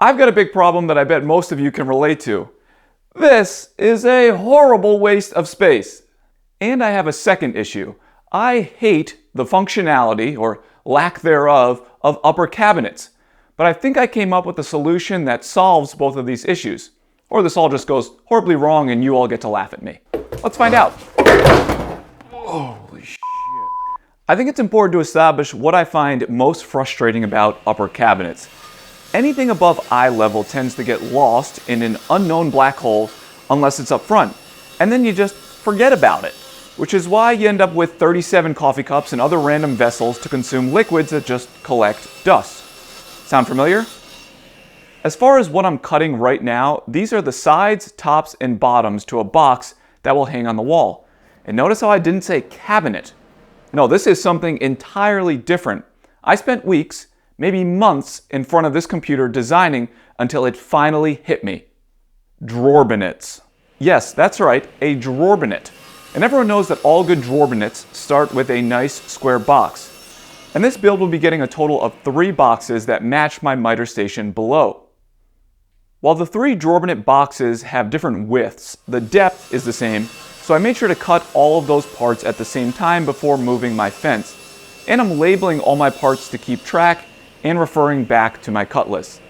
I've got a big problem that I bet most of you can relate to. This is a horrible waste of space. And I have a second issue. I hate the functionality, or lack thereof, of upper cabinets. But I think I came up with a solution that solves both of these issues. Or this all just goes horribly wrong and you all get to laugh at me. Let's find out. Holy shit. I think it's important to establish what I find most frustrating about upper cabinets. Anything above eye level tends to get lost in an unknown black hole unless it's up front. And then you just forget about it. Which is why you end up with 37 coffee cups and other random vessels to consume liquids that just collect dust. Sound familiar? As far as what I'm cutting right now, these are the sides, tops, and bottoms to a box that will hang on the wall. And notice how I didn't say cabinet. No, this is something entirely different. I spent weeks, maybe months, in front of this computer designing until it finally hit me. Drawerbinets. Yes, that's right, a drawerbinet. And everyone knows that all good drawerbinets start with a nice square box. And this build will be getting a total of 3 boxes that match my miter station below. While the 3 drawerbinet boxes have different widths, the depth is the same, so I made sure to cut all of those parts at the same time before moving my fence. And I'm labeling all my parts to keep track and referring back to my cut list.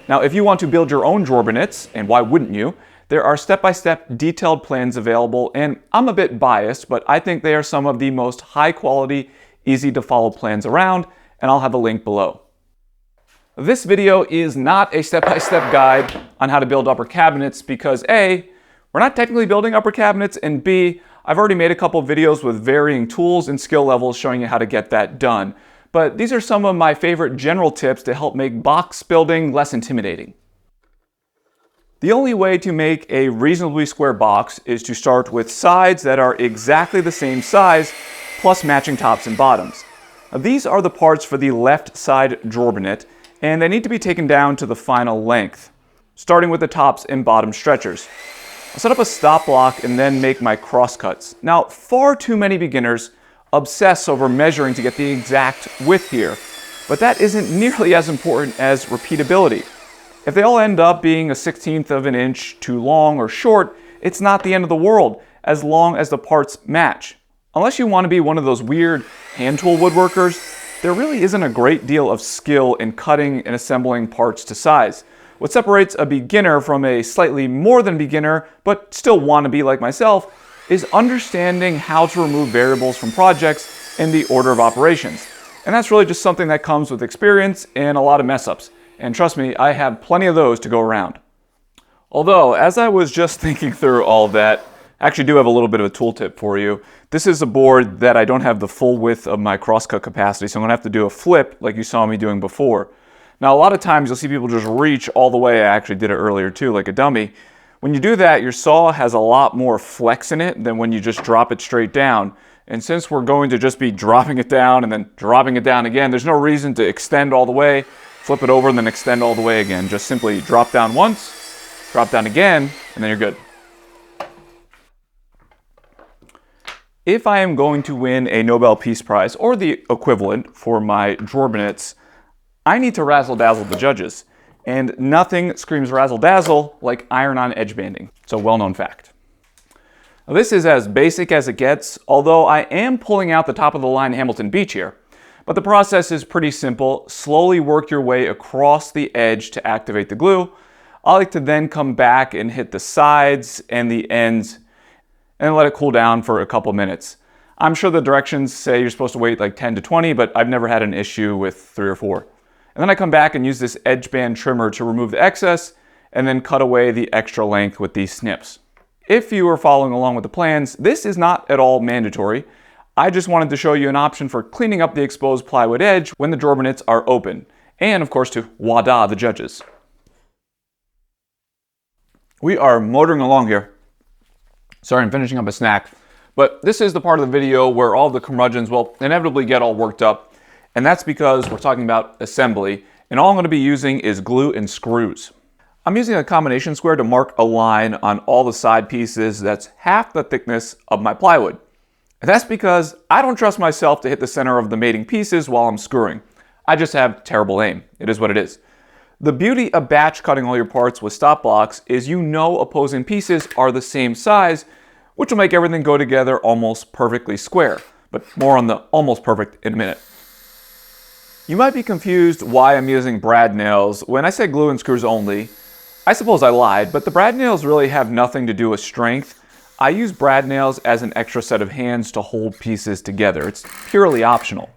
Now, if you want to build your own drawerbinets, and why wouldn't you, there are step-by-step detailed plans available, and I'm a bit biased, but I think they are some of the most high-quality, easy-to-follow plans around, and I'll have a link below. This video is not a step-by-step guide on how to build upper cabinets because A, we're not technically building upper cabinets, and B, I've already made a couple videos with varying tools and skill levels showing you how to get that done. But these are some of my favorite general tips to help make box building less intimidating. The only way to make a reasonably square box is to start with sides that are exactly the same size, plus matching tops and bottoms. Now, these are the parts for the left side drawerbinet, and they need to be taken down to the final length, starting with the tops and bottom stretchers. I'll set up a stop block and then make my cross cuts. Now, far too many beginners obsess over measuring to get the exact width here, but that isn't nearly as important as repeatability. If they all end up being a 1/16 of an inch too long or short, it's not the end of the world, as long as the parts match. Unless you want to be one of those weird hand tool woodworkers, there really isn't a great deal of skill in cutting and assembling parts to size. What separates a beginner from a slightly more than beginner, but still wannabe like myself, is understanding how to remove variables from projects in the order of operations. And that's really just something that comes with experience and a lot of mess-ups. And trust me, I have plenty of those to go around. Although, as I was just thinking through all that, I actually do have a little bit of a tooltip for you. This is a board that I don't have the full width of my crosscut capacity, so I'm going to have to do a flip like you saw me doing before. Now, a lot of times you'll see people just reach all the way. I actually did it earlier too, like a dummy. When you do that, your saw has a lot more flex in it than when you just drop it straight down. And since we're going to just be dropping it down and then dropping it down again, there's no reason to extend all the way, flip it over, and then extend all the way again. Just simply drop down once, drop down again, and then you're good. If I am going to win a Nobel Peace Prize, or the equivalent for my drawerbinets, I need to razzle-dazzle the judges. And nothing screams razzle-dazzle like iron-on edge banding. It's a well-known fact. Now, this is as basic as it gets, although I am pulling out the top-of-the-line Hamilton Beach here. But the process is pretty simple. Slowly work your way across the edge to activate the glue. I like to then come back and hit the sides and the ends and let it cool down for a couple minutes. I'm sure the directions say you're supposed to wait like 10 to 20, but I've never had an issue with 3 or 4. And then I come back and use this edge band trimmer to remove the excess and then cut away the extra length with these snips. If you are following along with the plans, this is not at all mandatory. I just wanted to show you an option for cleaning up the exposed plywood edge when the drawerbinets are open. And of course to wada the judges. We are motoring along here. Sorry, I'm finishing up a snack. But this is the part of the video where all the curmudgeons will inevitably get all worked up. And that's because we're talking about assembly, and all I'm going to be using is glue and screws. I'm using a combination square to mark a line on all the side pieces that's half the thickness of my plywood. And that's because I don't trust myself to hit the center of the mating pieces while I'm screwing. I just have terrible aim. It is what it is. The beauty of batch cutting all your parts with stop blocks is you know opposing pieces are the same size, which will make everything go together almost perfectly square. But more on the almost perfect in a minute. You might be confused why I'm using brad nails when I said glue and screws only. I suppose I lied, but the brad nails really have nothing to do with strength. I use brad nails as an extra set of hands to hold pieces together. It's purely optional.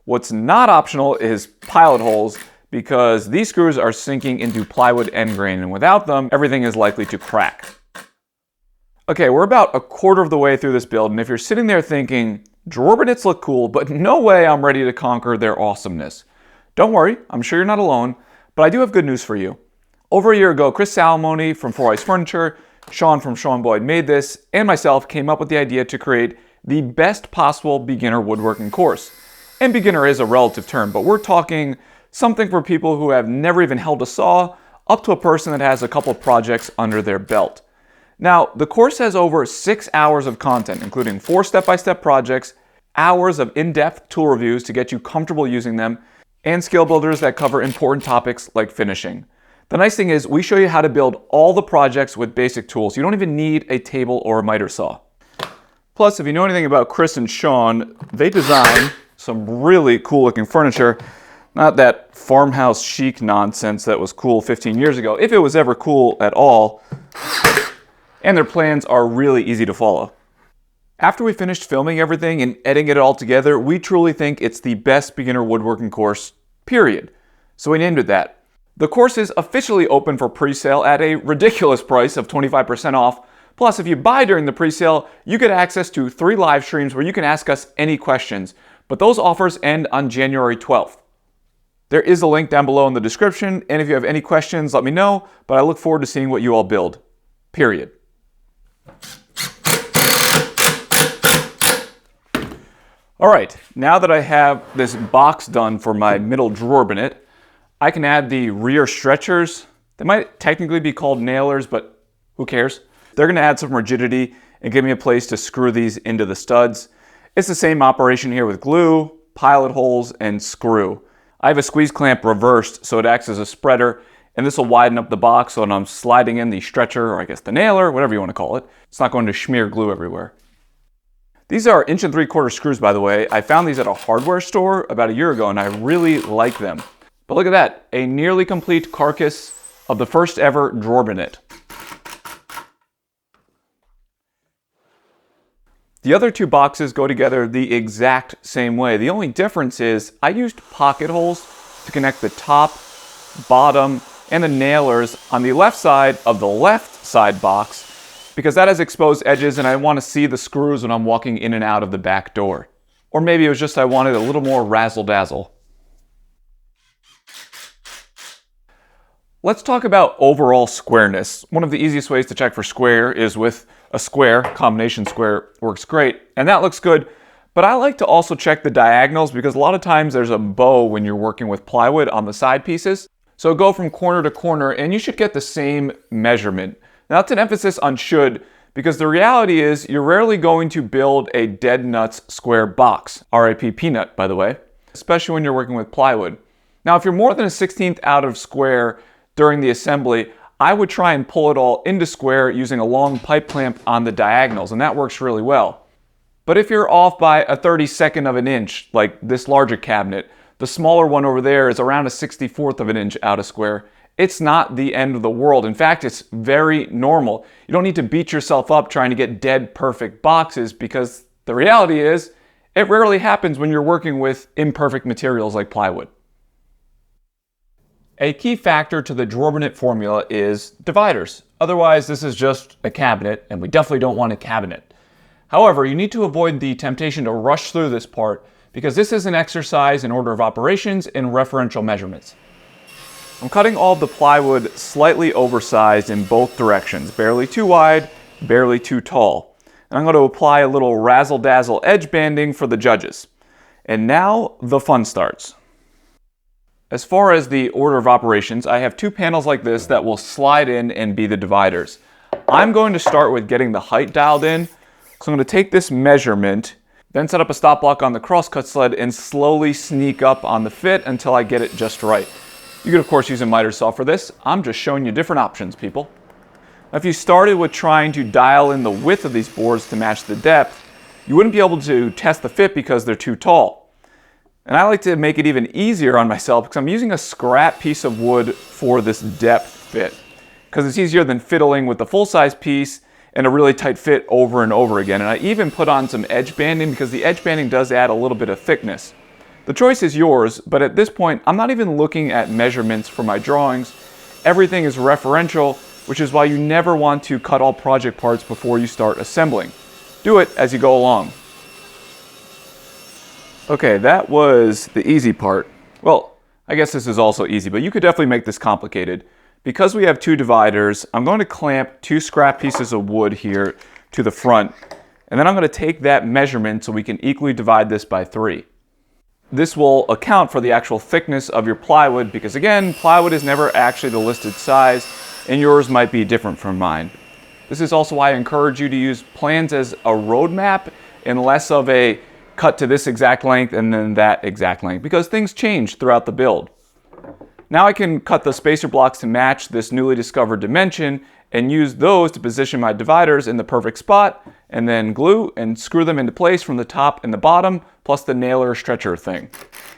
What's not optional is pilot holes, because these screws are sinking into plywood end grain, and without them, everything is likely to crack. Okay, we're about a quarter of the way through this build, and if you're sitting there thinking, drawer bonnets look cool, but no way I'm ready to conquer their awesomeness. Don't worry, I'm sure you're not alone, but I do have good news for you. Over a year ago, Chris Salamone from 4 Ice Furniture, Sean from Sean Boyd Made This, and myself came up with the idea to create the best possible beginner woodworking course. And beginner is a relative term, but we're talking something for people who have never even held a saw, up to a person that has a couple projects under their belt. Now, the course has over 6 hours of content, including 4 step-by-step projects, hours of in-depth tool reviews to get you comfortable using them, and skill builders that cover important topics like finishing. The nice thing is we show you how to build all the projects with basic tools. You don't even need a table or a miter saw. Plus, if you know anything about Chris and Sean, they design some really cool looking furniture. Not that farmhouse chic nonsense that was cool 15 years ago, if it was ever cool at all. And their plans are really easy to follow. After we finished filming everything and editing it all together, we truly think it's the best beginner woodworking course, period. So we named it that. The course is officially open for pre-sale at a ridiculous price of 25% off. Plus, if you buy during the pre-sale, you get access to 3 live streams where you can ask us any questions. But those offers end on January 12th. There is a link down below in the description, and if you have any questions, let me know, but I look forward to seeing what you all build. Period. All right, now that I have this box done for my middle drawer bonnet, I can add the rear stretchers. They might technically be called nailers, but who cares? They're gonna add some rigidity and give me a place to screw these into the studs. It's the same operation here with glue, pilot holes, and screw. I have a squeeze clamp reversed so it acts as a spreader, and this will widen up the box so when I'm sliding in the stretcher, or I guess the nailer, whatever you want to call it, it's not going to smear glue everywhere. These are 1 3/4 screws, by the way. I found these at a hardware store about a year ago, and I really like them. But look at that, a nearly complete carcass of the first ever drawer bonnet. The other 2 boxes go together the exact same way. The only difference is I used pocket holes to connect the top, bottom, and the nailers on the left side of the left side box because that has exposed edges and I want to see the screws when I'm walking in and out of the back door. Or maybe it was just I wanted a little more razzle-dazzle. Let's talk about overall squareness. One of the easiest ways to check for square is with a square. Combination square works great, and that looks good. But I like to also check the diagonals because a lot of times there's a bow when you're working with plywood on the side pieces. So go from corner to corner and you should get the same measurement. Now that's an emphasis on should because the reality is you're rarely going to build a dead nuts square box. RIP peanut, by the way, especially when you're working with plywood. Now if you're more than a 1/16 out of square during the assembly, I would try and pull it all into square using a long pipe clamp on the diagonals, and that works really well. But if you're off by a 32nd of an inch, like this larger cabinet, the smaller one over there is around a 64th of an inch out of square, it's not the end of the world. In fact, it's very normal. You don't need to beat yourself up trying to get dead perfect boxes because the reality is, it rarely happens when you're working with imperfect materials like plywood. A key factor to the drawer bonnet formula is dividers. Otherwise, this is just a cabinet, and we definitely don't want a cabinet. However, you need to avoid the temptation to rush through this part because this is an exercise in order of operations and referential measurements. I'm cutting all of the plywood slightly oversized in both directions, barely too wide, barely too tall. And I'm going to apply a little razzle-dazzle edge banding for the judges. And now the fun starts. As far as the order of operations, I have 2 panels like this that will slide in and be the dividers. I'm going to start with getting the height dialed in. So I'm going to take this measurement, then set up a stop block on the crosscut sled and slowly sneak up on the fit until I get it just right. You could of course use a miter saw for this. I'm just showing you different options, people. Now, if you started with trying to dial in the width of these boards to match the depth, you wouldn't be able to test the fit because they're too tall. And I like to make it even easier on myself because I'm using a scrap piece of wood for this depth fit, because it's easier than fiddling with the full-size piece and a really tight fit over and over again. And I even put on some edge banding because the edge banding does add a little bit of thickness. The choice is yours, but at this point, I'm not even looking at measurements for my drawings. Everything is referential, which is why you never want to cut all project parts before you start assembling. Do it as you go along. Okay, that was the easy part. Well, I guess this is also easy, but you could definitely make this complicated. Because we have two dividers, I'm going to clamp two scrap pieces of wood here to the front, and then I'm going to take that measurement so we can equally divide this by 3. This will account for the actual thickness of your plywood because, again, plywood is never actually the listed size and yours might be different from mine. This is also why I encourage you to use plans as a roadmap and less of a cut to this exact length and then that exact length, because things change throughout the build. Now I can cut the spacer blocks to match this newly discovered dimension and use those to position my dividers in the perfect spot, and then glue and screw them into place from the top and the bottom, plus the nailer stretcher thing.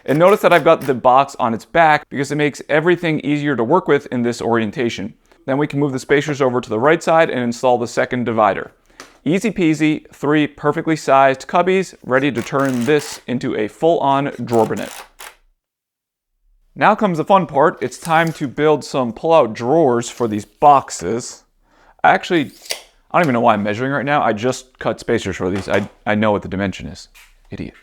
And notice that I've got the box on its back because it makes everything easier to work with in this orientation. Then we can move the spacers over to the right side and install the second divider. Easy peasy, 3 perfectly sized cubbies ready to turn this into a full-on drawerbinet. Now comes the fun part. It's time to build some pull-out drawers for these boxes. I don't even know why I'm measuring right now. I just cut spacers for these. I know what the dimension is. Idiot.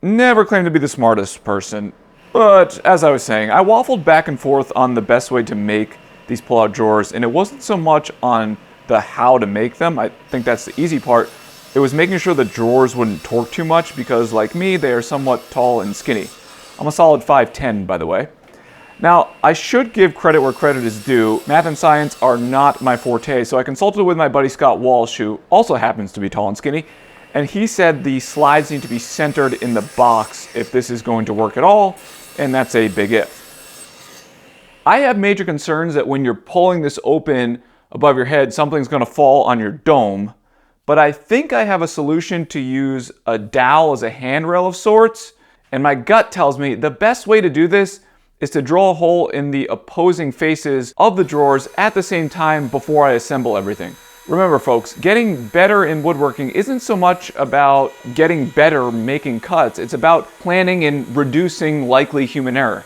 Never claimed to be the smartest person, but as I was saying, I waffled back and forth on the best way to make these pull-out drawers, and it wasn't so much on the how to make them. I think that's the easy part. It was making sure the drawers wouldn't torque too much because, like me, they are somewhat tall and skinny. I'm a solid 5'10", by the way. Now, I should give credit where credit is due. Math and science are not my forte, so I consulted with my buddy Scott Walsh, who also happens to be tall and skinny, and he said the slides need to be centered in the box if this is going to work at all, and that's a big if. I have major concerns that when you're pulling this open above your head, something's going to fall on your dome, but I think I have a solution to use a dowel as a handrail of sorts. And my gut tells me the best way to do this is to drill a hole in the opposing faces of the drawers at the same time before I assemble everything. Remember folks, getting better in woodworking isn't so much about getting better making cuts, it's about planning and reducing likely human error.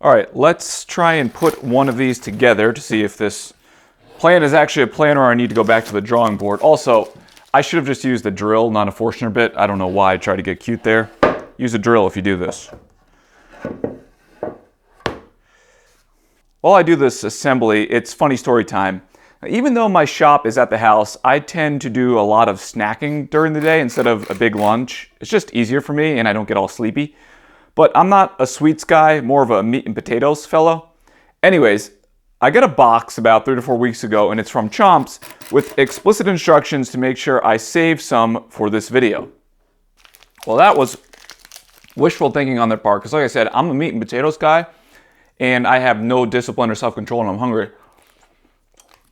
Alright, let's try and put one of these together to see if this plan is actually a plan or I need to go back to the drawing board. Also, I should have just used a drill, not a Forstner bit. I don't know why I tried to get cute there. Use a drill if you do this. While I do this assembly, it's funny story time. Even though my shop is at the house, I tend to do a lot of snacking during the day instead of a big lunch. It's just easier for me and I don't get all sleepy. But I'm not a sweets guy, more of a meat and potatoes fellow. Anyways, I got a box about 3 to 4 weeks ago and it's from Chomps with explicit instructions to make sure I save some for this video. Well, that was wishful thinking on their part because like I said, I'm a meat and potatoes guy and I have no discipline or self-control and I'm hungry.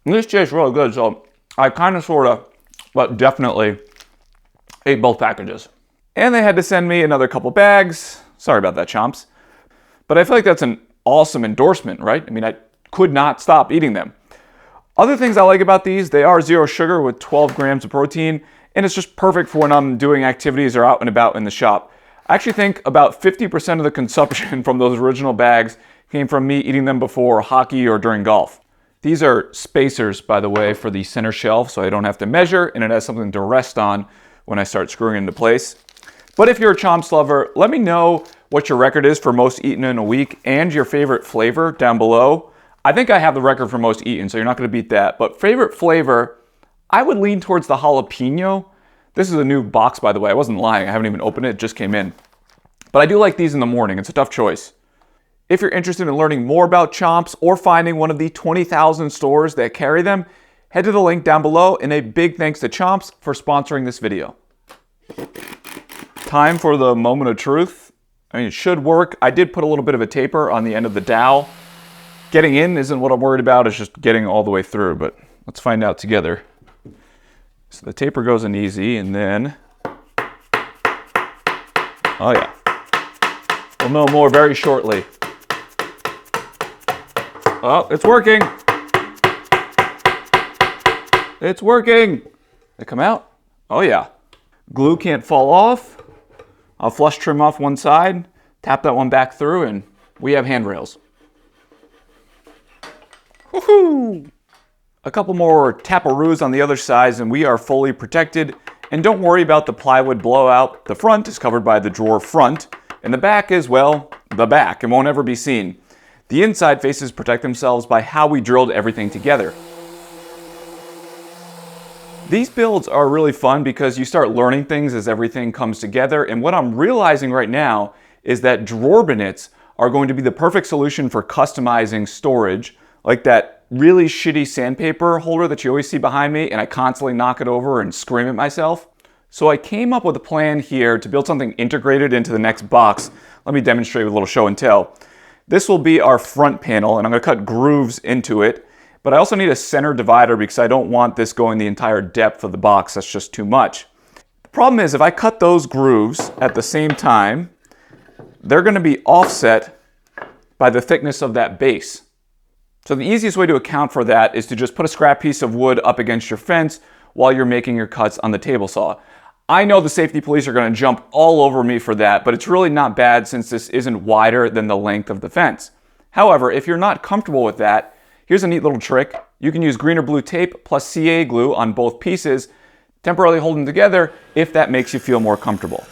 And this tastes really good, so I kind of sort of, but definitely ate both packages. And they had to send me another couple bags. Sorry about that, Chomps. But I feel like that's an awesome endorsement, right? I mean, I could not stop eating them. Other things I like about these, they are 0 sugar with 12 grams of protein, and it's just perfect for when I'm doing activities or out and about in the shop. I actually think about 50% of the consumption from those original bags came from me eating them before hockey or during golf. These are spacers, by the way, for the center shelf, so I don't have to measure, and it has something to rest on when I start screwing into place. But if you're a Chomps lover, let me know what your record is for most eaten in a week and your favorite flavor down below. I think I have the record for most eaten, so you're not going to beat that. But favorite flavor, I would lean towards the jalapeno. This is a new box, by the way. I wasn't lying. I haven't even opened it. It just came in. But I do like these in the morning. It's a tough choice. If you're interested in learning more about Chomps or finding one of the 20,000 stores that carry them, head to the link down below. And a big thanks to Chomps for sponsoring this video. Time for the moment of truth. I mean, it should work. I did put a little bit of a taper on the end of the dowel. Getting in isn't what I'm worried about, it's just getting all the way through, but let's find out together. So the taper goes in easy, and then, oh yeah, we'll know more very shortly. Oh, it's working. It's working. They come out? Oh yeah. Glue can't fall off. I'll flush trim off one side, tap that one back through, and we have handrails. Woohoo! A couple more taparoos on the other sides and we are fully protected. And don't worry about the plywood blowout. The front is covered by the drawer front, and the back is, well, the back. It won't ever be seen. The inside faces protect themselves by how we drilled everything together. These builds are really fun because you start learning things as everything comes together, and what I'm realizing right now is that drawer bonnets are going to be the perfect solution for customizing storage, like that really shitty sandpaper holder that you always see behind me and I constantly knock it over and scream at myself. So I came up with a plan here to build something integrated into the next box. Let me demonstrate with a little show and tell. This will be our front panel, and I'm going to cut grooves into it. But I also need a center divider because I don't want this going the entire depth of the box. That's just too much. The problem is if I cut those grooves at the same time, they're going to be offset by the thickness of that base. So the easiest way to account for that is to just put a scrap piece of wood up against your fence while you're making your cuts on the table saw. I know the safety police are going to jump all over me for that, but it's really not bad since this isn't wider than the length of the fence. However, if you're not comfortable with that, here's a neat little trick. You can use green or blue tape plus CA glue on both pieces, temporarily hold them together if that makes you feel more comfortable.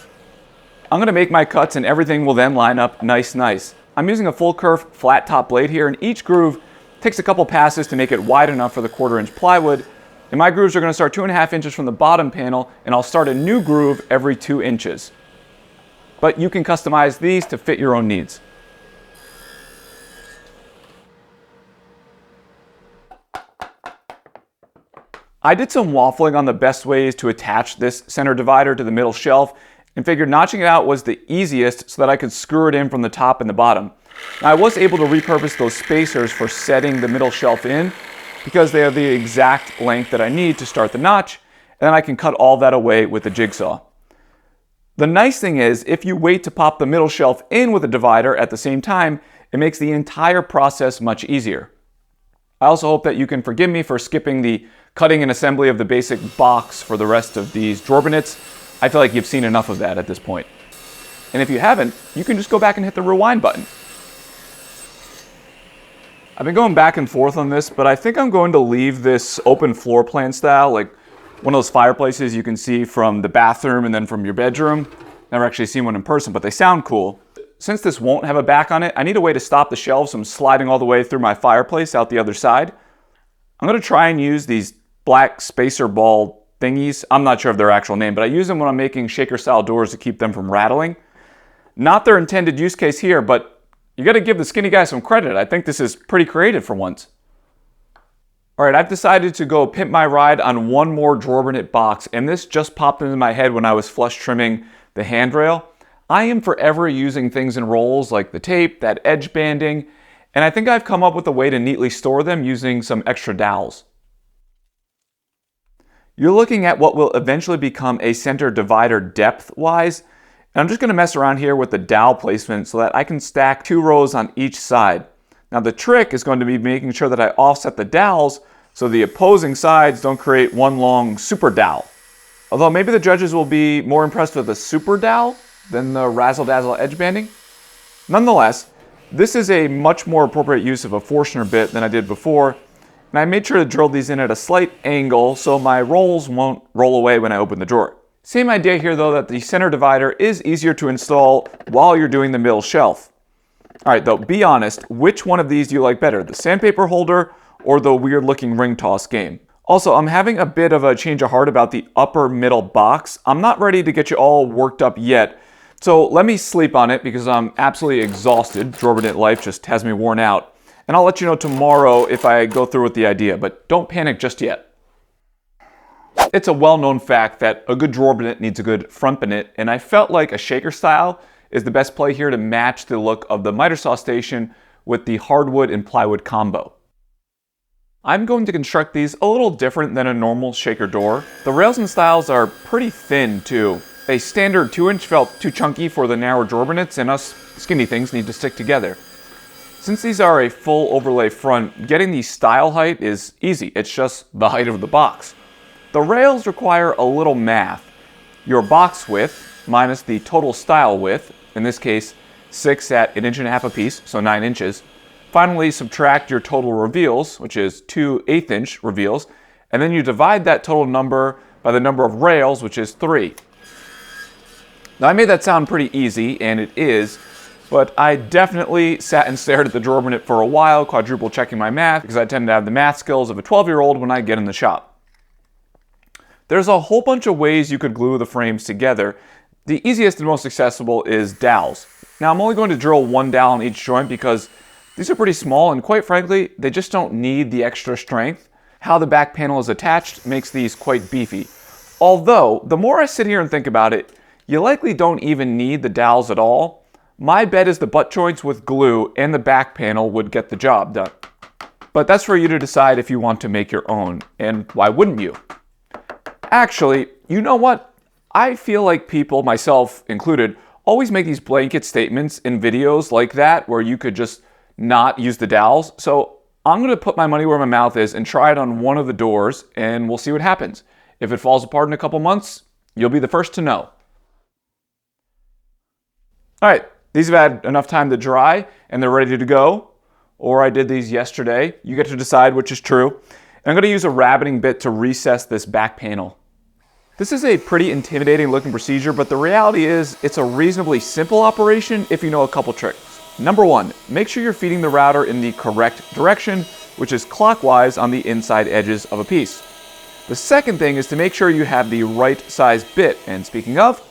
I'm going to make my cuts and everything will then line up nice. I'm using a full kerf flat top blade here, and each groove takes a couple passes to make it wide enough for the 1/4 inch plywood. And my grooves are going to start 2.5 inches from the bottom panel, and I'll start a new groove every 2 inches. But you can customize these to fit your own needs. I did some waffling on the best ways to attach this center divider to the middle shelf and figured notching it out was the easiest so that I could screw it in from the top and the bottom. Now, I was able to repurpose those spacers for setting the middle shelf in because they are the exact length that I need to start the notch, and then I can cut all that away with the jigsaw. The nice thing is, if you wait to pop the middle shelf in with a divider at the same time, it makes the entire process much easier. I also hope that you can forgive me for skipping the cutting and assembly of the basic box for the rest of these drawer bonnets. I feel like you've seen enough of that at this point. And if you haven't, you can just go back and hit the rewind button. I've been going back and forth on this, but I think I'm going to leave this open floor plan style, like one of those fireplaces you can see from the bathroom and then from your bedroom. Never actually seen one in person, but they sound cool. Since this won't have a back on it, I need a way to stop the shelves from sliding all the way through my fireplace out the other side. I'm going to try and use these black spacer ball thingies. I'm not sure of their actual name, but I use them when I'm making shaker style doors to keep them from rattling. Not their intended use case here, but you got to give the skinny guy some credit. I think this is pretty creative for once. All right, I've decided to go pimp my ride on one more drawer bonnet box, and this just popped into my head when I was flush trimming the handrail. I am forever using things in rolls like the tape, that edge banding, and I think I've come up with a way to neatly store them using some extra dowels. You're looking at what will eventually become a center divider depth-wise. And I'm just going to mess around here with the dowel placement so that I can stack 2 rows on each side. Now the trick is going to be making sure that I offset the dowels so the opposing sides don't create one long super dowel. Although maybe the judges will be more impressed with the super dowel than the razzle-dazzle edge banding. Nonetheless, this is a much more appropriate use of a Forstner bit than I did before, and I made sure to drill these in at a slight angle so my rolls won't roll away when I open the drawer. Same idea here though, that the center divider is easier to install while you're doing the middle shelf. All right though, be honest, which one of these do you like better, the sandpaper holder or the weird looking ring toss game? Also, I'm having a bit of a change of heart about the upper middle box. I'm not ready to get you all worked up yet, so let me sleep on it because I'm absolutely exhausted. Drawer bonnet life just has me worn out. And I'll let you know tomorrow if I go through with the idea, but don't panic just yet. It's a well-known fact that a good drawer binet needs a good front binet, and I felt like a shaker style is the best play here to match the look of the miter saw station with the hardwood and plywood combo. I'm going to construct these a little different than a normal shaker door. The rails and stiles are pretty thin too. A standard 2-inch felt too chunky for the narrow drawer binets, and us skinny things need to stick together. Since these are a full overlay front, getting the stile height is easy. It's just the height of the box. The rails require a little math. Your box width minus the total stile width, in this case 6 at 1.5 inches apiece, so 9 inches. Finally, subtract your total reveals, which is 2 1/8-inch reveals, and then you divide that total number by the number of rails, which is 3. Now I made that sound pretty easy, and it is, but I definitely sat and stared at the drawer binet for a while, quadruple checking my math, because I tend to have the math skills of a 12-year-old when I get in the shop. There's a whole bunch of ways you could glue the frames together. The easiest and most accessible is dowels. Now I'm only going to drill one dowel in each joint because these are pretty small, and quite frankly, they just don't need the extra strength. How the back panel is attached makes these quite beefy. Although, the more I sit here and think about it, you likely don't even need the dowels at all. My bet is the butt joints with glue and the back panel would get the job done. But that's for you to decide if you want to make your own, and why wouldn't you? Actually, you know what? I feel like people, myself included, always make these blanket statements in videos like that where you could just not use the dowels. So I'm going to put my money where my mouth is and try it on one of the doors, and we'll see what happens. If it falls apart in a couple months, you'll be the first to know. All right, these have had enough time to dry and they're ready to go. Or I did these yesterday. You get to decide which is true. And I'm going to use a rabbiting bit to recess this back panel. This is a pretty intimidating looking procedure, but the reality is it's a reasonably simple operation if you know a couple tricks. Number 1, make sure you're feeding the router in the correct direction, which is clockwise on the inside edges of a piece. The second thing is to make sure you have the right size bit. And speaking of,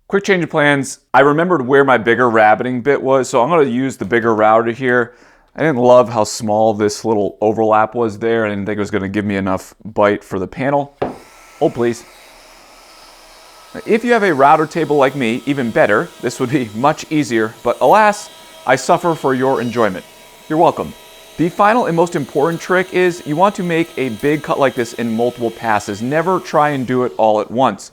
quick change of plans. I remembered where my bigger rabbiting bit was, so I'm going to use the bigger router here. I didn't love how small this little overlap was there. I didn't think it was going to give me enough bite for the panel. Hold please. If you have a router table like me, even better, this would be much easier, but alas, I suffer for your enjoyment. You're welcome. The final and most important trick is you want to make a big cut like this in multiple passes. Never try and do it all at once.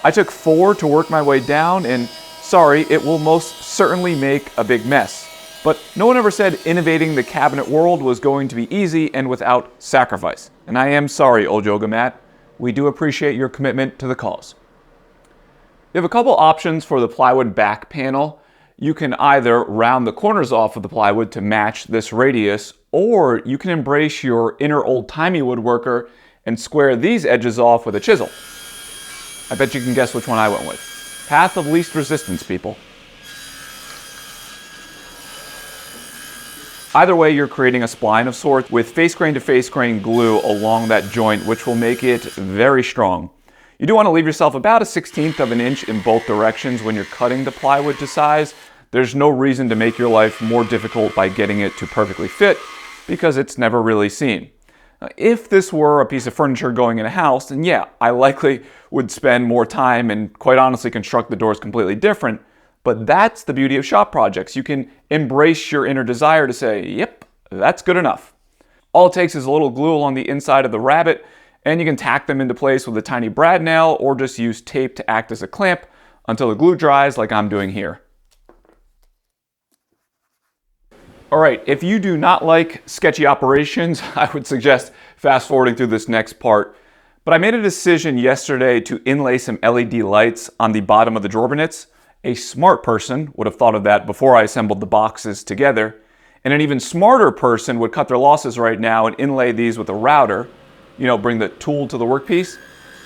I took 4 to work my way down, and sorry, it will most certainly make a big mess. But no one ever said innovating the cabinet world was going to be easy and without sacrifice. And I am sorry, old yoga mat. We do appreciate your commitment to the cause. You have a couple options for the plywood back panel. You can either round the corners off of the plywood to match this radius, or you can embrace your inner old-timey woodworker and square these edges off with a chisel. I bet you can guess which one I went with. Path of least resistance, people. Either way, you're creating a spline of sorts with face grain to face grain glue along that joint, which will make it very strong. You do want to leave yourself about 1/16 of an inch in both directions when you're cutting the plywood to size. There's no reason to make your life more difficult by getting it to perfectly fit, because it's never really seen. If this were a piece of furniture going in a house, then yeah, I likely would spend more time and quite honestly construct the doors completely different. But that's the beauty of shop projects. You can embrace your inner desire to say, yep, that's good enough. All it takes is a little glue along the inside of the rabbet, and you can tack them into place with a tiny brad nail or just use tape to act as a clamp until the glue dries like I'm doing here. All right, if you do not like sketchy operations, I would suggest fast forwarding through this next part. But I made a decision yesterday to inlay some LED lights on the bottom of the drawer binets. A smart person would have thought of that before I assembled the boxes together. And an even smarter person would cut their losses right now and inlay these with a router. You know, bring the tool to the workpiece.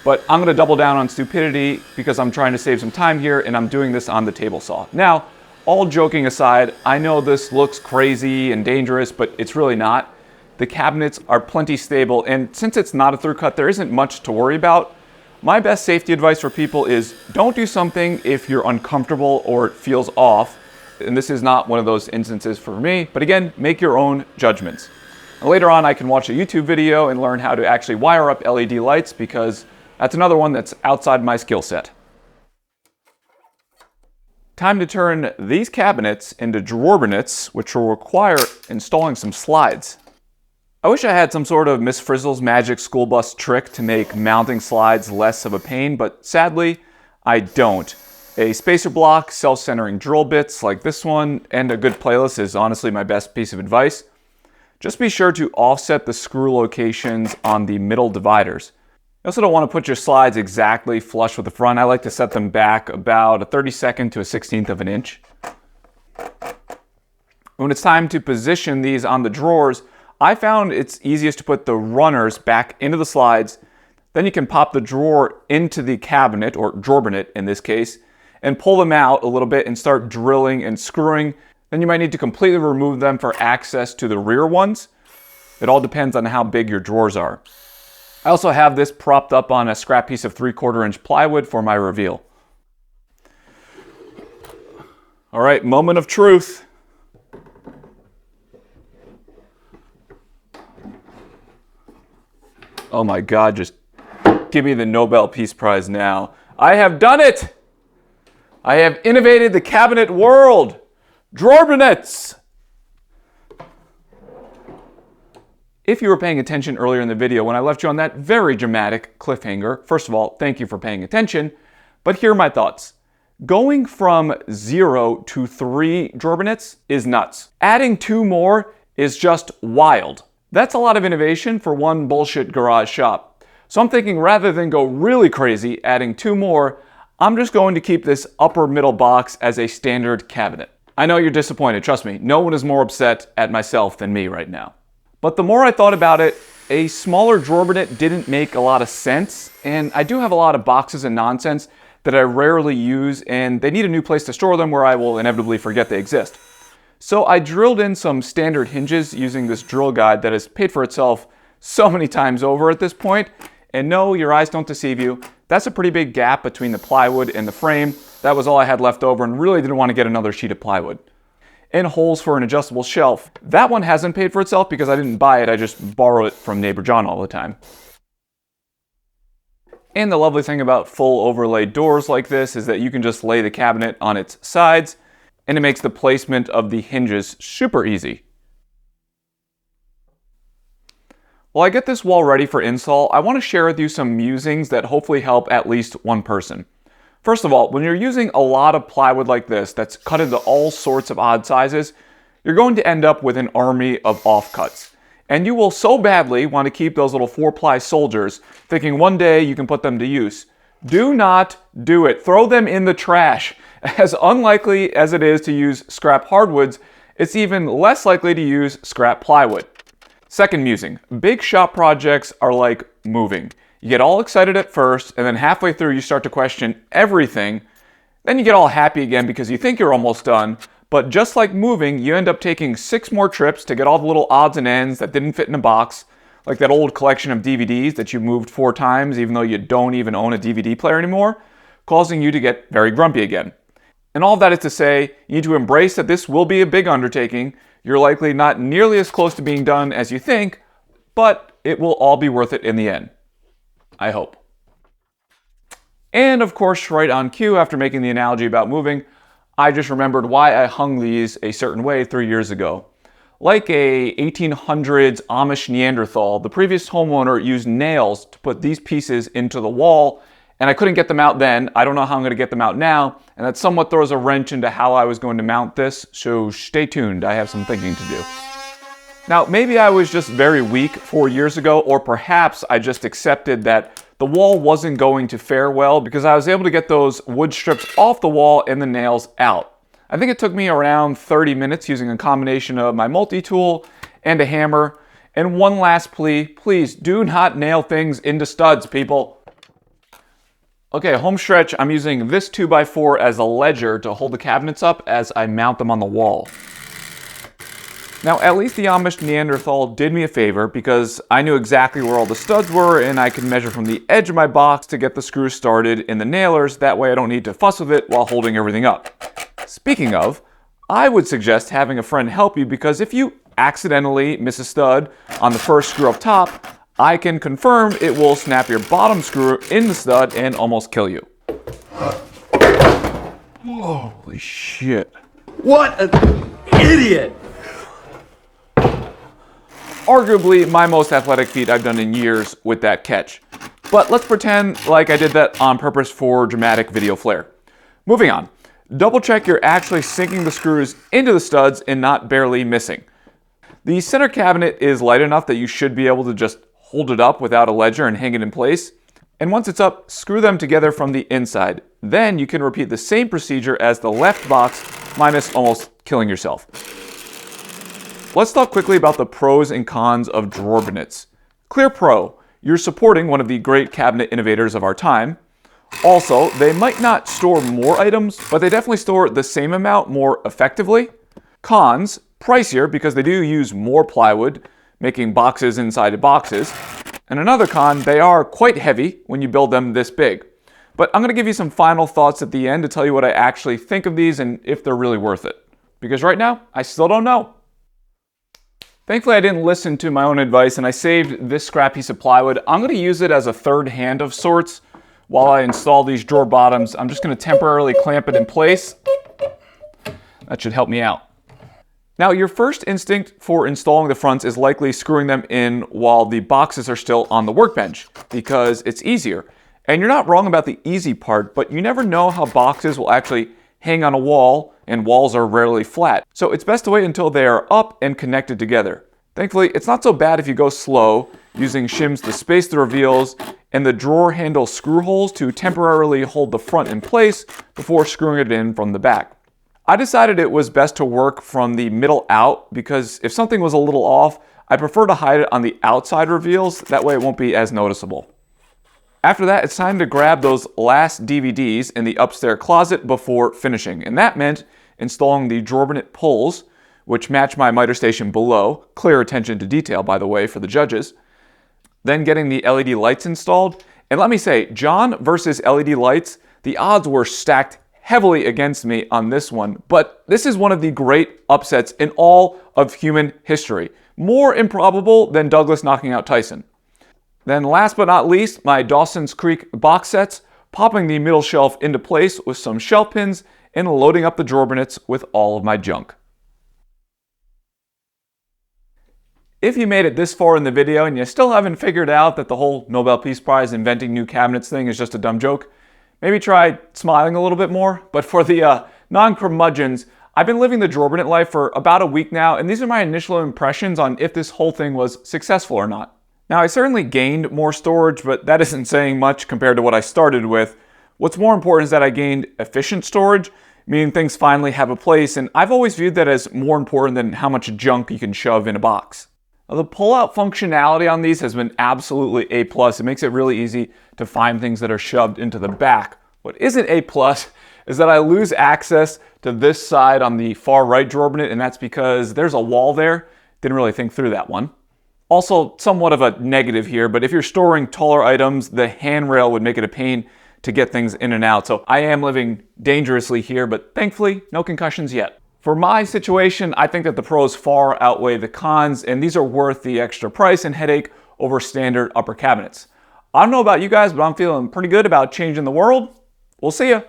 But I'm going to double down on stupidity because I'm trying to save some time here, and I'm doing this on the table saw. Now, all joking aside, I know this looks crazy and dangerous, but it's really not. The cabinets are plenty stable, and since it's not a through cut, there isn't much to worry about. My best safety advice for people is don't do something if you're uncomfortable or it feels off. And this is not one of those instances for me, but again, make your own judgments. Later on, I can watch a YouTube video and learn how to actually wire up LED lights, because that's another one that's outside my skill set. Time to turn these cabinets into drawerbinets, which will require installing some slides. I wish I had some sort of Miss Frizzle's magic school bus trick to make mounting slides less of a pain, but sadly, I don't. A spacer block, self-centering drill bits like this one, and a good playlist is honestly my best piece of advice. Just be sure to offset the screw locations on the middle dividers. You also don't want to put your slides exactly flush with the front. I like to set them back about a 32nd to a 16th of an inch. When it's time to position these on the drawers, I found it's easiest to put the runners back into the slides. Then you can pop the drawer into the cabinet, or drawerbinet in this case, and pull them out a little bit and start drilling and screwing. Then you might need to completely remove them for access to the rear ones. It all depends on how big your drawers are. I also have this propped up on a scrap piece of 3/4 inch plywood for my reveal. All right, moment of truth. Oh my God, just give me the Nobel Peace Prize now. I have done it! I have innovated the cabinet world! Drawerbinets! If you were paying attention earlier in the video when I left you on that very dramatic cliffhanger, first of all, thank you for paying attention, but here are my thoughts. Going from 0 to 3 drawerbinets is nuts. Adding 2 more is just wild. That's a lot of innovation for one bullshit garage shop. So I'm thinking rather than go really crazy adding 2 more, I'm just going to keep this upper middle box as a standard cabinet. I know you're disappointed, trust me. No one is more upset at myself than me right now. But the more I thought about it, a smaller drawerbinet didn't make a lot of sense, and I do have a lot of boxes and nonsense that I rarely use, and they need a new place to store them where I will inevitably forget they exist. So I drilled in some standard hinges using this drill guide that has paid for itself so many times over at this point. And no, your eyes don't deceive you. That's a pretty big gap between the plywood and the frame. That was all I had left over and really didn't want to get another sheet of plywood. And holes for an adjustable shelf. That one hasn't paid for itself because I didn't buy it, I just borrow it from neighbor John all the time. And the lovely thing about full overlaid doors like this is that you can just lay the cabinet on its sides, and it makes the placement of the hinges super easy. While I get this wall ready for install, I want to share with you some musings that hopefully help at least one person. First of all, when you're using a lot of plywood like this that's cut into all sorts of odd sizes, you're going to end up with an army of offcuts. And you will so badly want to keep those little 4-ply soldiers, thinking one day you can put them to use. Do not do it. Throw them in the trash. As unlikely as it is to use scrap hardwoods, it's even less likely to use scrap plywood. Second musing, big shop projects are like moving. You get all excited at first, and then halfway through you start to question everything. Then you get all happy again because you think you're almost done. But just like moving, you end up taking 6 more trips to get all the little odds and ends that didn't fit in a box, like that old collection of DVDs that you moved 4 times even though you don't even own a DVD player anymore, causing you to get very grumpy again. And all of that is to say, you need to embrace that this will be a big undertaking. You're likely not nearly as close to being done as you think, but it will all be worth it in the end. I hope. And of course, right on cue, after making the analogy about moving, I just remembered why I hung these a certain way 3 years ago. Like a 1800s Amish Neanderthal, the previous homeowner used nails to put these pieces into the wall, and I couldn't get them out then. I don't know how I'm going to get them out now, and that somewhat throws a wrench into how I was going to mount this, so stay tuned, I have some thinking to do. Now, maybe I was just very weak 4 years ago, or perhaps I just accepted that the wall wasn't going to fare well because I was able to get those wood strips off the wall and the nails out. I think it took me around 30 minutes using a combination of my multi-tool and a hammer. And one last plea, please do not nail things into studs, people. Okay, home stretch, I'm using this 2x4 as a ledger to hold the cabinets up as I mount them on the wall. Now, at least the Amish Neanderthal did me a favor because I knew exactly where all the studs were and I could measure from the edge of my box to get the screws started in the nailers. That way I don't need to fuss with it while holding everything up. Speaking of, I would suggest having a friend help you because if you accidentally miss a stud on the first screw up top, I can confirm it will snap your bottom screw in the stud and almost kill you. Holy shit. What an idiot! Arguably my most athletic feat I've done in years with that catch. But let's pretend like I did that on purpose for dramatic video flair. Moving on. Double check you're actually sinking the screws into the studs and not barely missing. The center cabinet is light enough that you should be able to just hold it up without a ledger and hang it in place. And once it's up, screw them together from the inside. Then you can repeat the same procedure as the left box, minus almost killing yourself. Let's talk quickly about the pros and cons of drawer bonnets. Clear pro, you're supporting one of the great cabinet innovators of our time. Also, they might not store more items, but they definitely store the same amount more effectively. Cons, pricier because they do use more plywood, making boxes inside of boxes. And another con, they are quite heavy when you build them this big. But I'm going to give you some final thoughts at the end to tell you what I actually think of these and if they're really worth it. Because right now, I still don't know. Thankfully, I didn't listen to my own advice and I saved this scrap piece of plywood. I'm going to use it as a third hand of sorts. While I install these drawer bottoms, I'm just going to temporarily clamp it in place. That should help me out. Now, your first instinct for installing the fronts is likely screwing them in while the boxes are still on the workbench, because it's easier. And you're not wrong about the easy part, but you never know how boxes will actually hang on a wall, and walls are rarely flat. So it's best to wait until they are up and connected together. Thankfully, it's not so bad if you go slow, using shims to space the reveals, and the drawer handle screw holes to temporarily hold the front in place before screwing it in from the back. I decided it was best to work from the middle out because if something was a little off, I prefer to hide it on the outside reveals, that way it won't be as noticeable. After that, it's time to grab those last DVDs in the upstairs closet before finishing, and that meant installing the drawer bonnet pulls, which match my miter station below, clear attention to detail by the way for the judges. Then getting the LED lights installed. And let me say, John versus LED lights, the odds were stacked heavily against me on this one, but this is one of the great upsets in all of human history. More improbable than Douglas knocking out Tyson. Then last but not least, my Dawson's Creek box sets, popping the middle shelf into place with some shelf pins and loading up the drawer bonnets with all of my junk. If you made it this far in the video and you still haven't figured out that the whole Nobel Peace Prize inventing new cabinets thing is just a dumb joke, maybe try smiling a little bit more. But for the non-curmudgeons, I've been living the drawer bonnet life for about a week now, and these are my initial impressions on if this whole thing was successful or not. Now, I certainly gained more storage, but that isn't saying much compared to what I started with. What's more important is that I gained efficient storage, meaning things finally have a place, and I've always viewed that as more important than how much junk you can shove in a box. Now, the pull-out functionality on these has been absolutely A+. It makes it really easy to find things that are shoved into the back. What isn't A+ is that I lose access to this side on the far right drawer bonnet, and that's because there's a wall there. Didn't really think through that one. Also, somewhat of a negative here, but if you're storing taller items, the handrail would make it a pain to get things in and out. So I am living dangerously here, but thankfully, no concussions yet. For my situation, I think that the pros far outweigh the cons, and these are worth the extra price and headache over standard upper cabinets. I don't know about you guys, but I'm feeling pretty good about changing the world. We'll see ya.